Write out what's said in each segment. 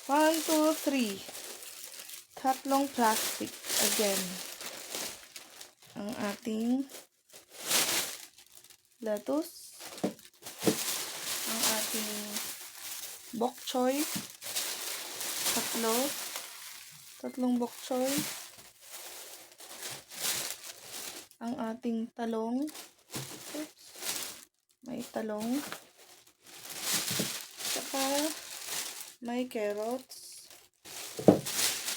1, 2, 3. Tatlong plastic again. Ang ating lettuce. Ang ating bok choy. Tatlong bok choy. Ang ating talong. Oops. May talong. Tsaka may carrots.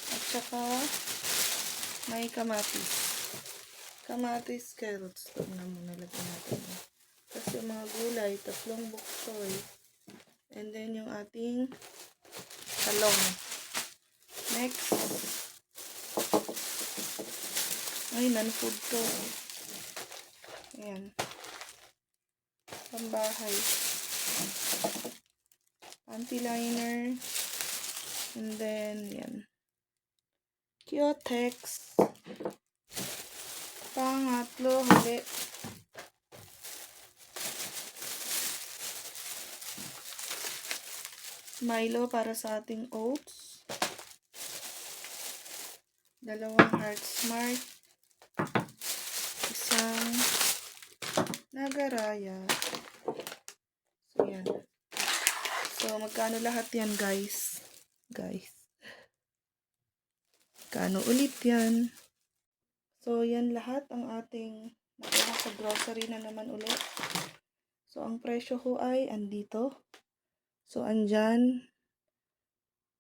At saka may kamatis. Kamatis, carrots. Ito na muna lagyan natin. Tapos yung mga gulay, tatlong bok choy. And then yung ating talong. Next. Ay, non-food to. Ayan. Pambahay. Panty liner. And then, yan. Cutex. Pangatlo, huli. Milo para sa ating oats. Dalawang Heart Smart. Isang Nagaraya. So, yan. So, magkano lahat yan, guys? Kano ulit yan? So, yan lahat ang ating nakuha sa grocery na naman ulit. So, ang presyo ko ay andito. So, andyan.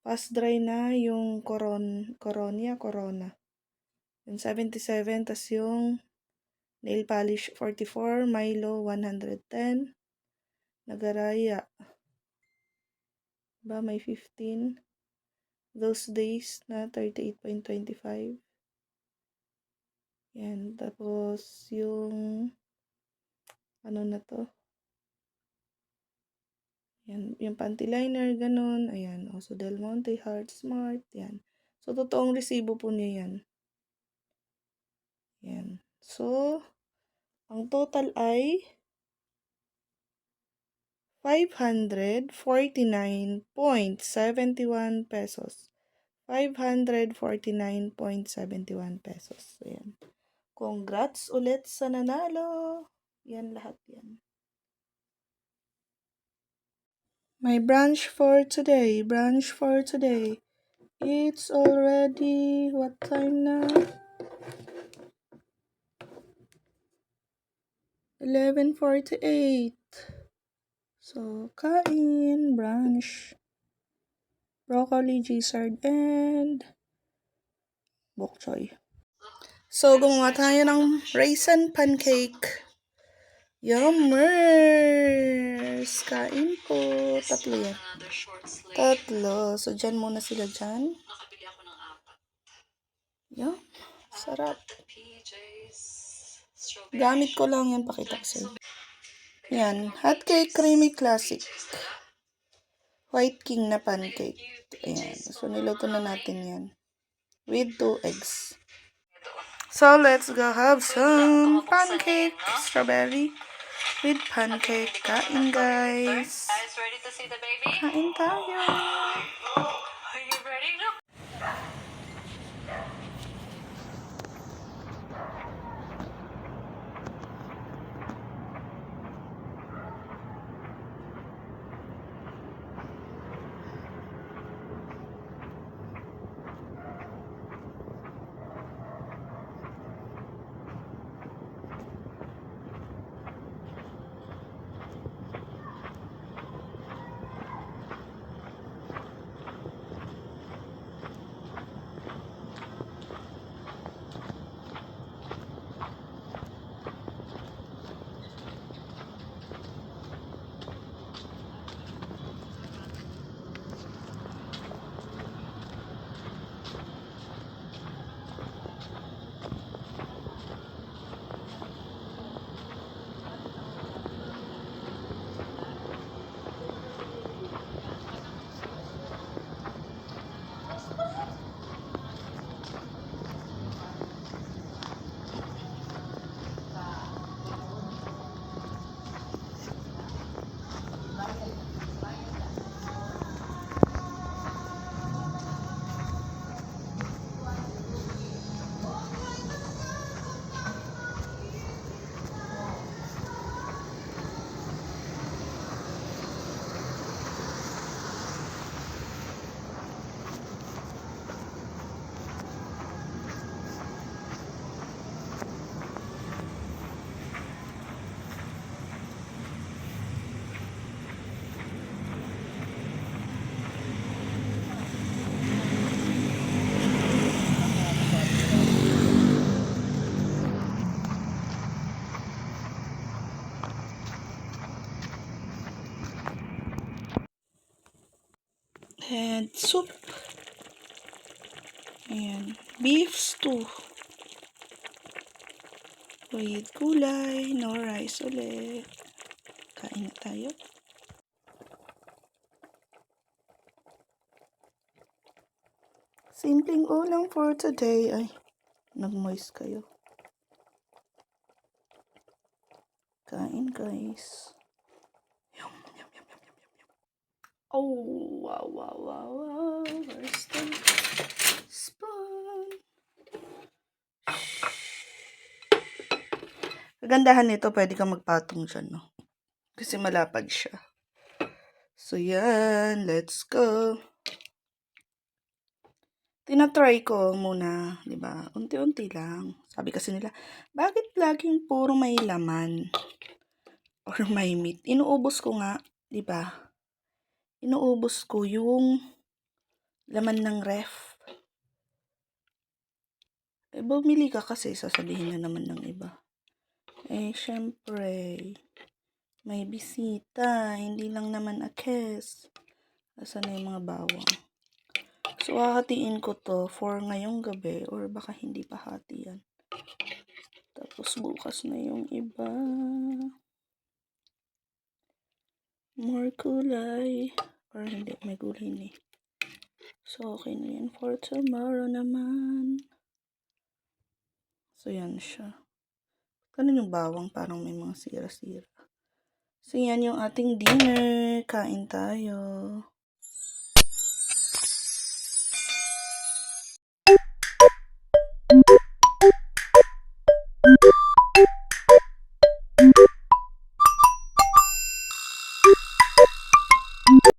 Fast dry na yung Corona. Yung 77, tas yung nail polish 44, Milo 110, Nagaraya. Ba, may 15. Those days na 38.25. Yan. Tapos, yung ano na to? Yan. Yung panty liner, ganun. Ayan. Also, Del Monte, Heart Smart. Yan. So, totoong resibo po niya yan. Yan. So, ang total ay 549.71 pesos. 549.71 pesos. Ayan. Congrats ulit sa nanalo. Yan lahat yan. My brunch for today. It's already, what time na? 11:48. So, kain, brunch. Broccoli, gizzard, and bok choy. So, gumawa tayo ng raisin pancake. Yummers! Kain po. Tatlo yan. Tatlo. So, dyan muna sila dyan. Yum. Sarap. Gamit ko lang yan. Pakita ko sa'yo. Yan. Hot cake creamy classic. White king na pancake. Ayan. So, niluto na natin yan. With 2 eggs. So, let's go have some pancake. Strawberry with pancake. Kain, guys. Ready to see the baby? Kain tayo. Are you ready? And soup. Ayan. Beef stew. With gulay. No rice ulit. Kain na tayo. Simpleng ulam for today. Ay, nag-moist kayo. Kain, guys. Yum, yum, yum, yum, yum, yum, yum. Oh, wow, wow, wow, wow. Where's the spoon? Kagandahan nito, pwede kang magpatong dyan, no? Kasi malapad siya. So, yan. Let's go. Tinatry ko muna, di ba? Unti-unti lang. Sabi kasi nila, bakit laging puro may laman? Or may meat? Inuubos ko nga, di ba? Inuubos ko yung laman ng ref. Eh, bumili ka kasi, sasabihin na naman ng iba. Eh, syempre, may bisita, hindi lang naman akes. Asan na yung mga bawang? So, hahatiin ko to for ngayong gabi or baka hindi pa hati yan. Tapos, bukas na yung iba. More gulay. Or hindi, may gulay na eh. So, okay na yan for tomorrow naman. So, yan siya. Ganun yung bawang, parang may mga sira-sira. So, yan yung ating dinner. Kain tayo.